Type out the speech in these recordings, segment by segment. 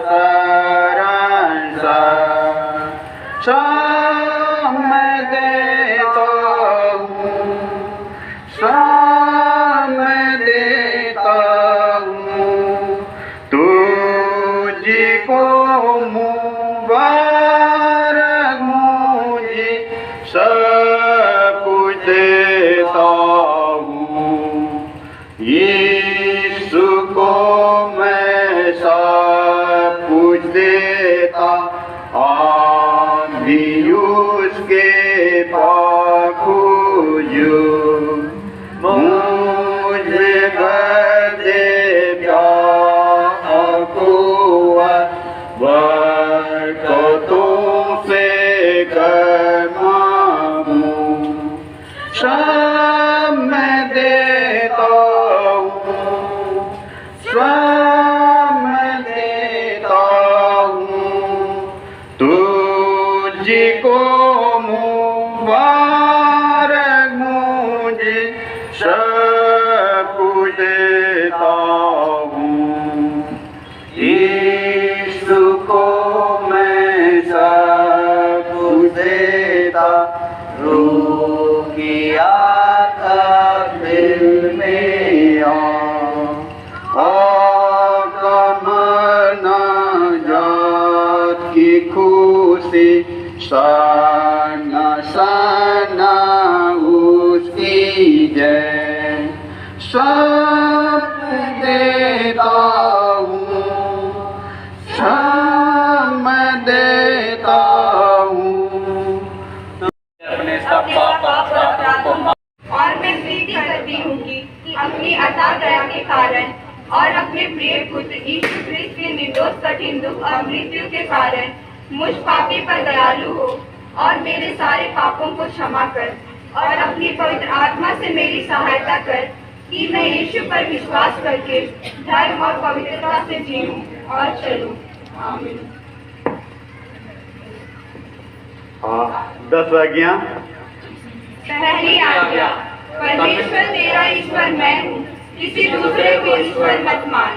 सारांश श्रम देता हूँ, श्रम देता हूँ, तुझको मुबारक मुझे सब कुछ देता हूँ। यीशु को मैं सब कुछ देता, भी उसके पाखुजू मुझे बदे प्यार को बरकतों से कमाऊं। श्रम देता हूँ, श्रम देता हूँ, तुझको मुबारक मुझे सब कुछ देता हूँ। यीशु को मैं सब कुछ देता, रूह की आत्मा दिल में आगमना जात की खुशी सना सना उसकी जय। सब देता हूँ, सब देता हूँ, अपने सब पाप अपराधों को और मैं प्रीति करती हूँ कि अपनी अथाह दया के कारण और अपने प्रिय पुत्र यीशु ख्रिस्त के निर्दोष कठिन दुख और मृत्यु के कारण मुझ पापी पर दयालु हो और मेरे सारे पापों को क्षमा कर और अपनी पवित्र आत्मा से मेरी सहायता कर कि मैं यीशु पर विश्वास करके धर्म और पवित्रता से जीऊं और चलूं। आमीन। 10 आज्ञा। पहली आज्ञा, परमेश्वर तेरा ईश्वर मैं हूँ, किसी दूसरे को ईश्वर मत मान।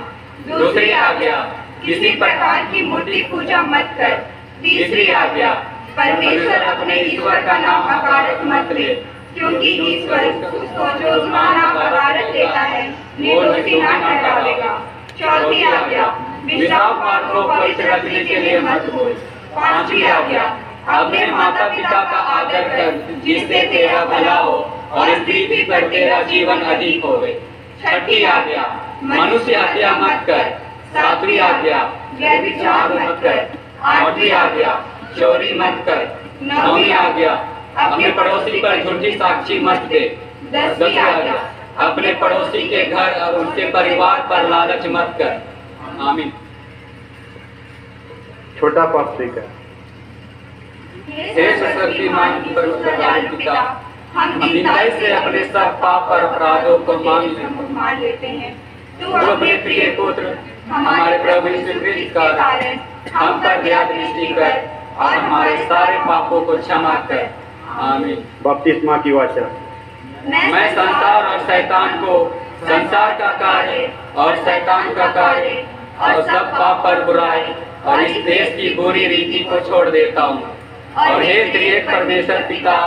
दूसरी आज्ञा, किसी प्रकार की मूर्ति पूजा मत कर। तीसरी आज्ञा, परमेश्वर अपने ईश्वर का नाम अकारत मत ले, क्योंकि ईश्वर उसको जो नाम अकारत लेता है निर्दोषी न ठहरावेगा। चौथी आज्ञा, विश्वासपात को पवित्र रखने के लिए मत भूल। पांचवी आज्ञा, अपने माता पिता का आदर कर, जिससे तेरा भला हो और इस पृथ्वी पर तेरा जीवन अधिक होवे। छठी आज्ञा, मनुष्य हत्या मत कर। सातवीं आज्ञा, व्यभिचार मत कर। आठवीं आज्ञा, चोरी मत कर। नौवीं आज्ञा, अपने पड़ोसी पर झूठी साक्षी मत दे। 10वीं आज्ञा, अपने पड़ोसी के घर और उसके परिवार पर लालच मत कर। आमीन। छोटा पाप सीखा। हे सर्वशक्तिमान दयालु पिता, हम दीनताई से अपने सब पाप और अपराधों को मान लेते हैं। तू अपने प्रिय पुत्र हमारे प्रभु यीशु ख्रिस्त का कारण हम पर दया दृष्टि कर और हमारे सारे पापों को क्षमा कर। आमीन। बपतिस्मा की वाचा। मैं संसार और शैतान को, संसार का कार्य और शैतान का कार्य और सब पाप पर बुराई और इस देश की बुरी रीति को छोड़ देता हूँ। और हे त्रिएक परमेश्वर पिता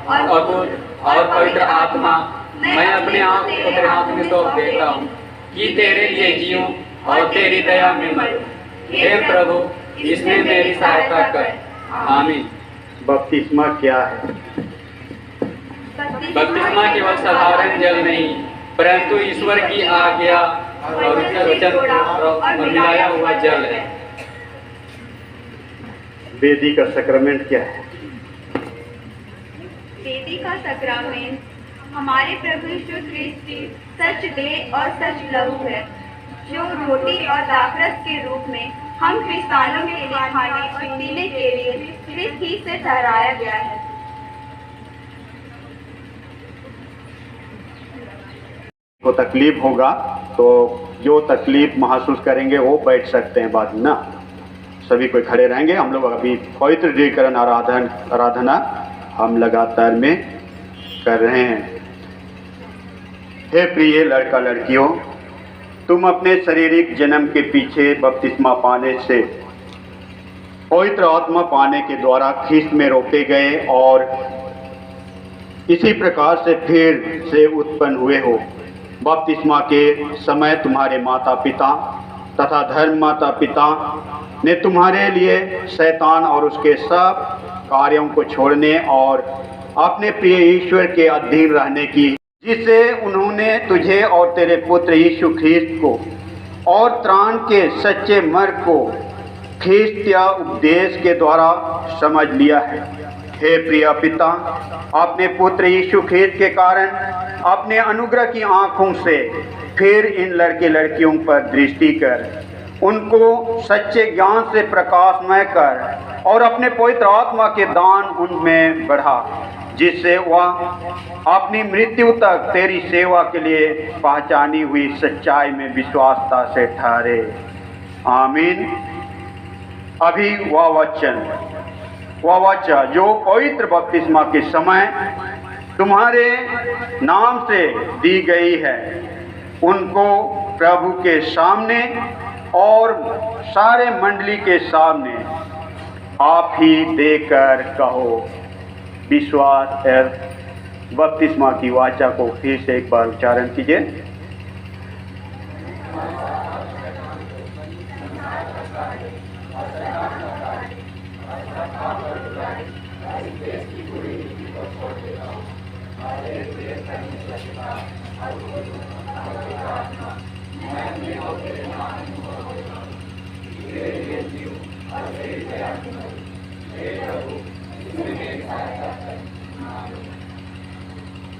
और पुत्र और पवित्र आत्मा, मैं अपने आप को तेरे हाथ में सौंप देता हूँ कि तेरे लिए जीऊं और तेरी दया में मरूं। हे प्रभु, इसमें मेरी सहायता कर। आमीन। बपतिस्मा क्या है? बपतिस्मा केवल साधारण जल नहीं, परंतु ईश्वर की आज्ञा और उसके वचन और मिलाया हुआ जल है। वेदी का सक्रमेंट क्या है? वेदी का सक्रमेंट हमारे प्रभु यीशु ख्रिस्त की सच देह और सच लहू है, जो रोटी और दाखरस के रूप में हम क्रिस्तानों के लिए खाने और पीने के लिए ख्रिस्त ही से ठहराया गया है। को तकलीफ होगा तो जो तकलीफ महसूस करेंगे वो बैठ सकते हैं बाद में ना। सभी कोई खड़े रहेंगे। हम लोग अभी पवित्र दृढ़ीकरण आराधना हम लगातार में कर रहे हैं। हे प्रिय लड़का लड़कियों, तुम अपने शारीरिक जन्म के पीछे बपतिस्मा पाने से पवित्र आत्मा पाने के द्वारा ख्रिस्त में रोपे गए और इसी प्रकार से फिर से उत्पन्न हुए हो। बपतिस्मा के समय तुम्हारे माता पिता तथा धर्म माता पिता ने तुम्हारे लिए शैतान और उसके सब कार्यों को छोड़ने और अपने प्रिय ईश्वर के अधीन रहने की, जिससे उन्होंने तुझे और तेरे पुत्र यीशु ख्रिस्त को और त्राण के सच्चे मार्ग को ख्रिस्त या उपदेश के द्वारा समझ लिया है। हे प्रिय पिता, अपने पुत्र यीशु ख्रिस्त के कारण अपने अनुग्रह की आंखों से फिर इन लड़के लड़कियों पर दृष्टि कर, उनको सच्चे ज्ञान से प्रकाशमय कर और अपने पवित्र आत्मा के दान उनमें बढ़ा, जिससे वह अपनी मृत्यु तक तेरी सेवा के लिए पहचानी हुई सच्चाई में विश्वासता से ठहरे। आमीन। अभी वह वाचा जो पवित्र बपतिस्मा के समय तुम्हारे नाम से दी गई है, उनको प्रभु के सामने और सारे मंडली के सामने आप ही देकर कहो। विश्वास है। बपतिस्मा की वाचा को फिर से एक बार उच्चारण कीजिए।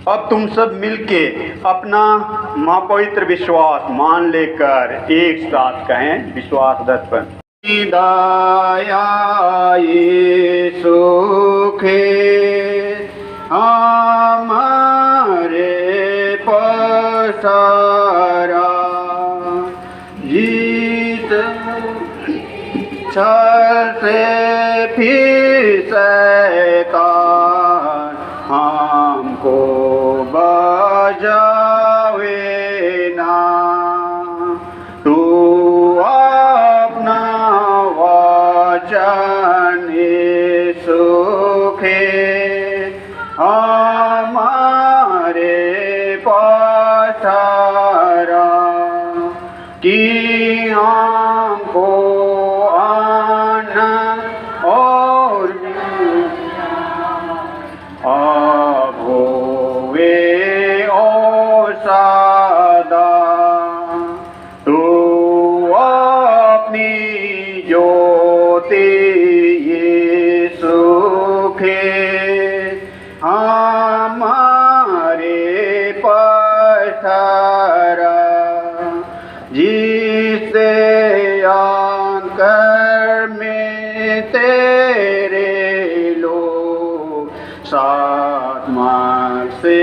अब तुम सब मिलके अपना महापवित्र विश्वास मान लेकर एक साथ कहें विश्वास दर्पण। दया सुखे हमारे पसारा, जीत छल से फिर शैतान हमको बजावे ना। तू अपना वचन सुखे हमारे पसारा, कि हमको आनंद और अब होवे ओ सदा। तू अपनी ज्योति यीशु के हमारे पसारा, जिससे अंकर में तेरे लोग सात मार्ग से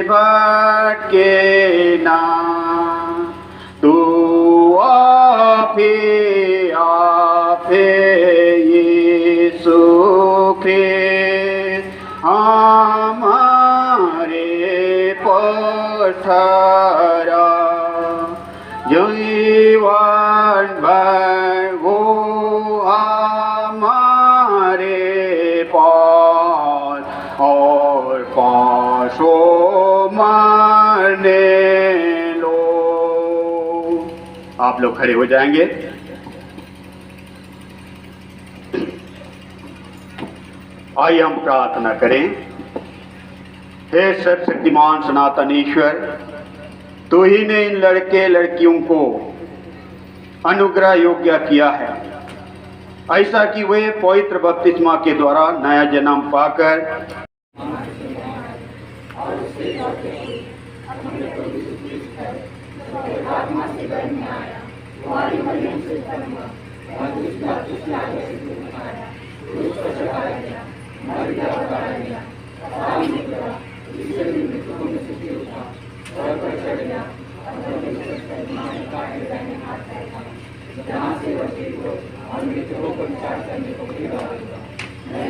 भटके ना। तू आप यीशु के हमारे पसारा, जीवन भर वो हमारे पास और पासो मारने लो। आप लोग खड़े हो जाएंगे। आइए हम प्रार्थना करें। हे सर्वशक्तिमान सनातन ईश्वर, तू ही ने इन लड़के लड़कियों को अनुग्रह योग्य किया है, ऐसा कि वे पवित्र बपतिस्मा के द्वारा नया जन्म पाकर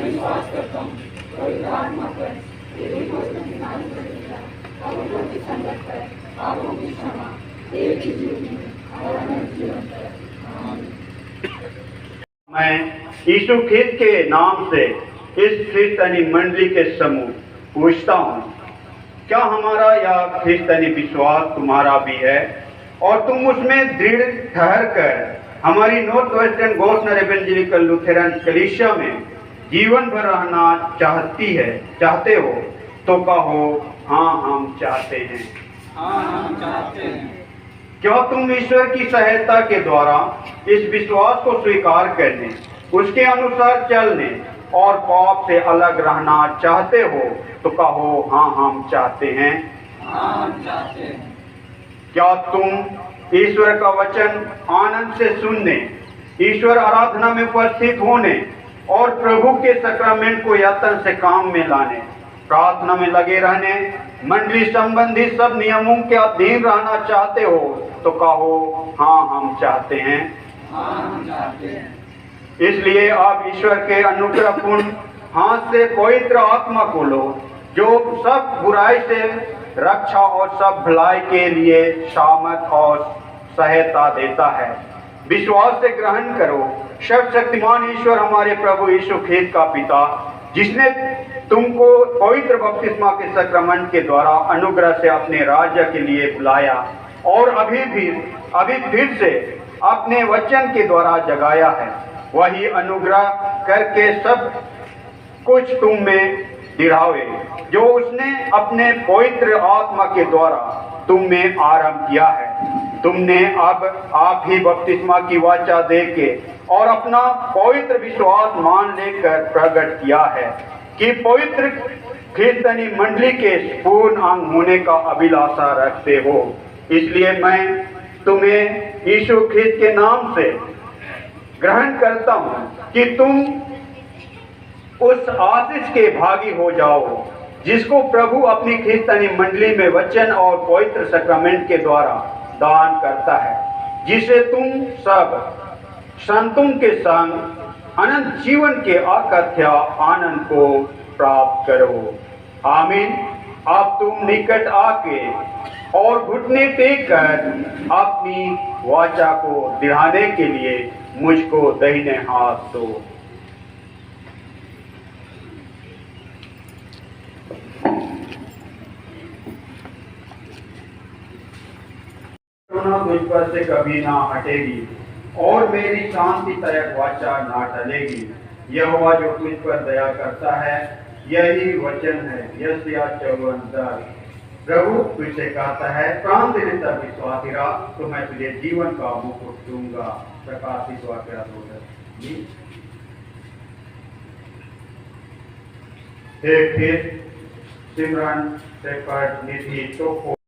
विश्वास करता हूँ पवित्र आत्मा पर, संगत पर, पापों की क्षमा, एक ही जीवन मैं यीशु ख्रिस्त के नाम से इस ख्रिस्तानी मंडली के समूह पूछता हूँ, क्या हमारा यह ख्रिस्तानी विश्वास तुम्हारा भी है और तुम उसमें दृढ़ ठहर कर हमारी north western gospel evangelical Lutheran कलीसिया में जीवन भर रहना चाहते हो? तो कहो हाँ हम चाहते हैं। हाँ हम चाहते हैं। क्या तुम ईश्वर की सहायता के द्वारा इस विश्वास को स्वीकार करने, उसके अनुसार चलने और पाप से अलग रहना चाहते हो? तो कहो हाँ हम चाहते हैं। हाँ हम चाहते हैं। क्या तुम ईश्वर का वचन आनंद से सुनने, ईश्वर आराधना में उपस्थित होने और प्रभु के सक्रमेंट को यत्न से काम में लाने, प्रार्थना में लगे रहने, मंडली संबंधी सब नियमों के अधीन रहना चाहते हो? तो कहो हाँ हम चाहते हैं। हाँ हम चाहते हैं। इसलिए आप ईश्वर के अनुग्रहपूर्ण हाथ से पवित्र आत्मा को लो, जो सब बुराई से रक्षा और सब भलाई के लिए सामर्थ और सहायता देता है। विश्वास से ग्रहण करो, सर्वशक्तिमान ईश्वर हमारे प्रभु यीशु ख्रिस्त का पिता, जिसने तुमको पवित्र बपतिस्मा के सक्रमण के द्वारा अनुग्रह से अपने राज्य के लिए बुलाया और अभी फिर से अपने वचन के द्वारा जगाया है, वही अनुग्रह करके सब कुछ तुम में दिढ़ावे, जो उसने अपने पवित्र आत्मा के द्वारा तुम में आरंभ किया है। तुमने अब आप ही बपतिस्मा की वाचा देके और अपना पवित्र विश्वास मान लेकर प्रकट किया है कि पवित्र ख्रिस्तानी मंडली के पूर्ण अंग होने का अभिलाषा रखते हो। इसलिए मैं तुम्हें यीशु ख्रिस्त के नाम से ग्रहण करता हूँ कि तुम उस आशीष के भागी हो जाओ जिसको प्रभु अपनी ख्रिस्तानी मंडली में वचन और पवित्र सक्रमेंट के द्वारा दान करता है, जिसे तुम सब संतों के संग अनंत जीवन के अकथ्य आनंद को प्राप्त करो। आमीन। अब तुम निकट आके और घुटने टेक कर अपनी वाचा को दिढ़ाने के लिए मुझको दाहिने हाथ दो। तुझ पर से कभी ना हटेगी और मेरी शांति तक वाचा ना टलेगी। यहोवा जो तुझ पर दया करता है, यही वचन है। यशायाह 54:10। प्रभु तुझसे कहता है, प्राण देने तक विश्वासी रहा तो मैं तुझे जीवन का मुकुट दूंगा। प्रकाशित वाक्य 2:10। फिर सिमरन शेफर्ड निधि तो